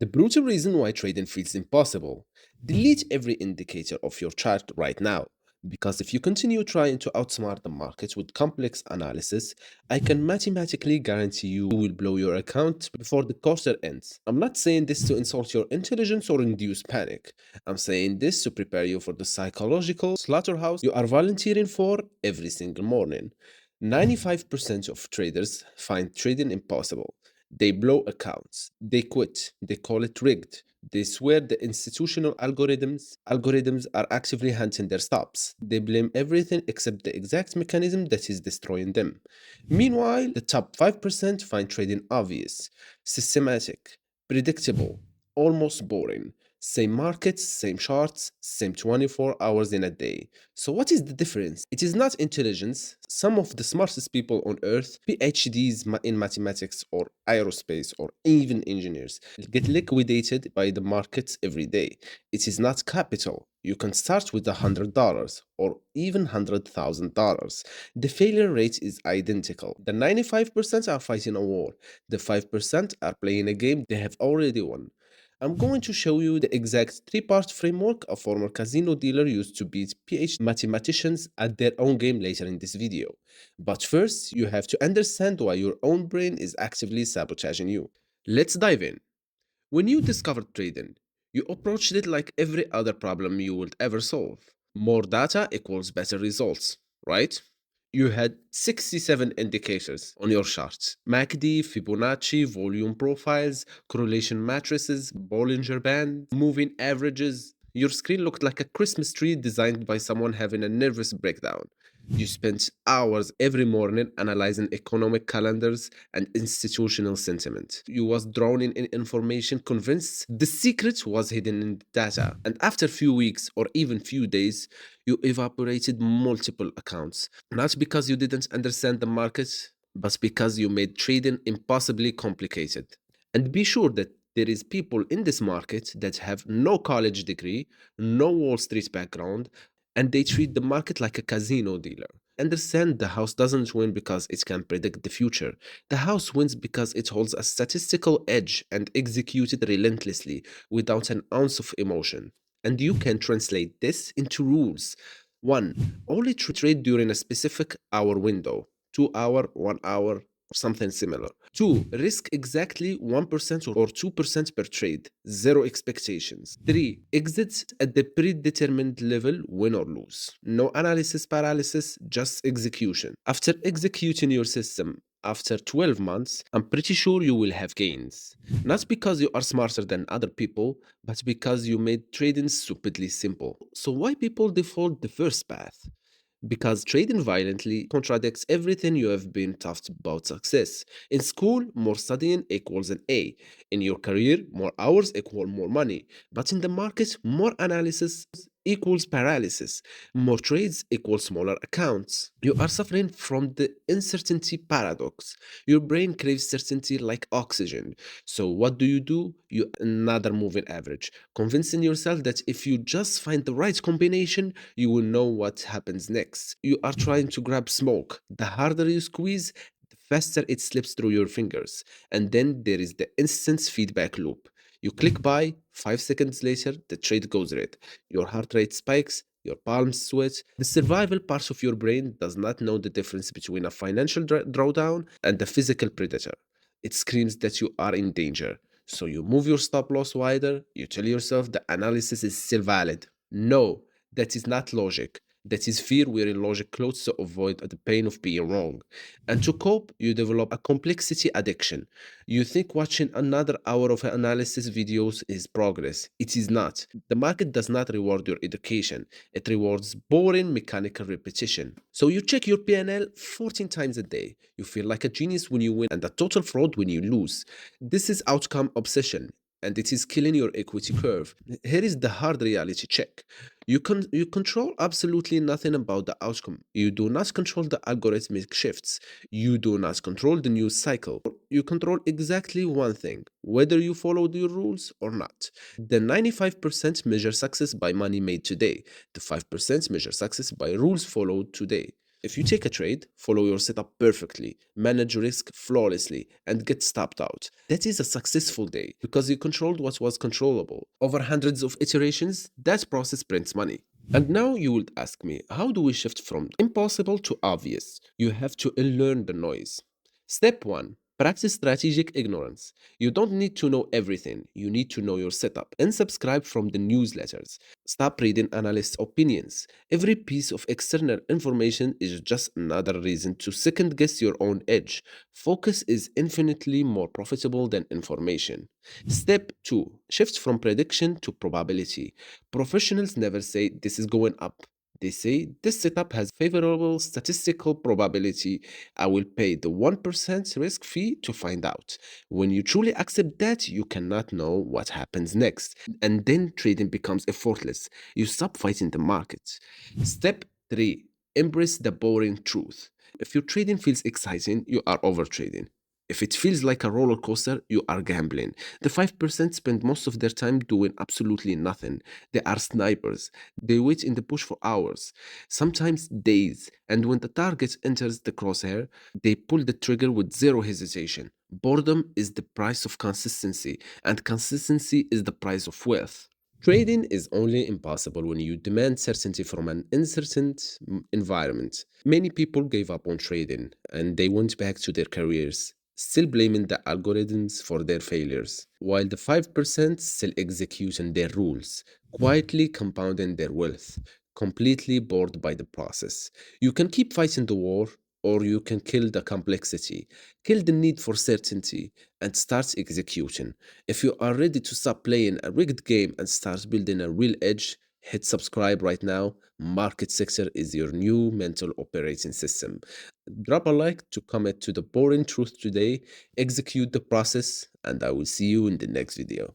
The brutal reason why trading feels impossible. Delete every indicator of your chart right now. Because if you continue trying to outsmart the market with complex analysis, I can mathematically guarantee you will blow your account before the quarter ends. I'm not saying this to insult your intelligence or induce panic. I'm saying this to prepare you for the psychological slaughterhouse you are volunteering for every single morning. 95% of traders find trading impossible. They blow accounts, they quit, they call it rigged. They swear the institutional algorithms are actively hunting their stops. They blame everything except the exact mechanism that is destroying them. Meanwhile, the top 5% find trading obvious, systematic, predictable, almost boring. Same markets, same charts, same 24 hours in a day. So, what is the difference? It is not intelligence. Some of the smartest people on earth, PhDs in mathematics or aerospace or even engineers, get liquidated by the markets every day. It is not capital. You can start with $100 or even $100,000. The failure rate is identical. The 95% are fighting a war. The 5% are playing a game they have already won. I'm going to show you the exact three-part framework a former casino dealer used to beat PhD mathematicians at their own game later in this video. But first, you have to understand why your own brain is actively sabotaging you. Let's dive in. When you discovered trading, you approached it like every other problem you would ever solve. More data equals better results, right? You had 67 indicators on your charts: MACD, Fibonacci, volume profiles, correlation matrices, Bollinger Band, moving averages. Your screen looked like a Christmas tree designed by someone having a nervous breakdown. You spent hours every morning analyzing economic calendars and institutional sentiment. You was drowning in information, convinced the secret was hidden in the data. And after few weeks or even few days, you evaporated multiple accounts. Not because you didn't understand the market, but because you made trading impossibly complicated. And be sure that there is people in this market that have no college degree, no Wall Street background, and they treat the market like a casino dealer. Understand, the house doesn't win because it can predict the future. The house wins because it holds a statistical edge and executes it relentlessly without an ounce of emotion. And you can translate this into rules. 1. Only trade during a specific hour window, 2 hour, 1 hour, or something similar. 2. Risk exactly 1% or 2% per trade, zero expectations. 3. Exit at the predetermined level, win or lose. No analysis paralysis, just execution. After executing your system, after 12 months, I'm pretty sure you will have gains. Not because you are smarter than other people, but because you made trading stupidly simple. So, why people default the first path? Because trading violently contradicts everything you have been taught about success. In school, more studying equals an A. In your career, more hours equal more money. But in the market, more analysis equals paralysis. More trades equal smaller accounts. You are suffering from the uncertainty paradox. Your brain craves certainty like oxygen. So what do? You another moving average, convincing yourself that if you just find the right combination, you will know what happens next. You are trying to grab smoke. The harder you squeeze, the faster it slips through your fingers. And then there is the instant feedback loop. You click buy, 5 seconds later, the trade goes red. Your heart rate spikes, your palms sweat. The survival part of your brain does not know the difference between a financial drawdown and a physical predator. It screams that you are in danger. So you move your stop loss wider, you tell yourself the analysis is still valid. No, that is not logic. That is fear wearing logic clothes to avoid the pain of being wrong. And to cope, you develop a complexity addiction. You think watching another hour of analysis videos is progress. It is not. The market does not reward your education. It rewards boring mechanical repetition. So you check your P&L 14 times a day. You feel like a genius when you win and a total fraud when you lose. This is outcome obsession, and it is killing your equity curve. Here is the hard reality check. You control absolutely nothing about the outcome. You do not control the algorithmic shifts. You do not control the news cycle. You control exactly one thing, whether you followed your rules or not. The 95% measure success by money made today. The 5% measure success by rules followed today. If you take a trade, follow your setup perfectly, manage risk flawlessly, and get stopped out. That is a successful day because you controlled what was controllable. Over hundreds of iterations, that process prints money. And now you would ask me, how do we shift from impossible to obvious? You have to unlearn the noise. Step 1. Practice strategic ignorance. You don't need to know everything. You need to know your setup. And subscribe from the newsletters. Stop reading analysts' opinions. Every piece of external information is just another reason to second guess your own edge. Focus is infinitely more profitable than information. Step 2. Shift from prediction to probability. Professionals never say this is going up. They say this setup has favorable statistical probability. I will pay the 1% risk fee to find out. When you truly accept that, you cannot know what happens next. And then trading becomes effortless. You stop fighting the market. Step 3. Embrace the boring truth. If your trading feels exciting, you are overtrading. If it feels like a roller coaster, you are gambling. The 5% spend most of their time doing absolutely nothing. They are snipers. They wait in the bush for hours, sometimes days, and when the target enters the crosshair, they pull the trigger with zero hesitation. Boredom is the price of consistency, and consistency is the price of wealth. Trading is only impossible when you demand certainty from an uncertain environment. Many people gave up on trading and they went back to their careers, still blaming the algorithms for their failures, while the 5% still executing their rules, quietly compounding their wealth, completely bored by the process. You can keep fighting the war, or you can kill the complexity, kill the need for certainty, and start executing. If you are ready to stop playing a rigged game and start building a real edge, hit subscribe right now. Market sector is your new mental operating system. Drop a like to commit to the boring truth today, execute the process, and I will see you in the next video.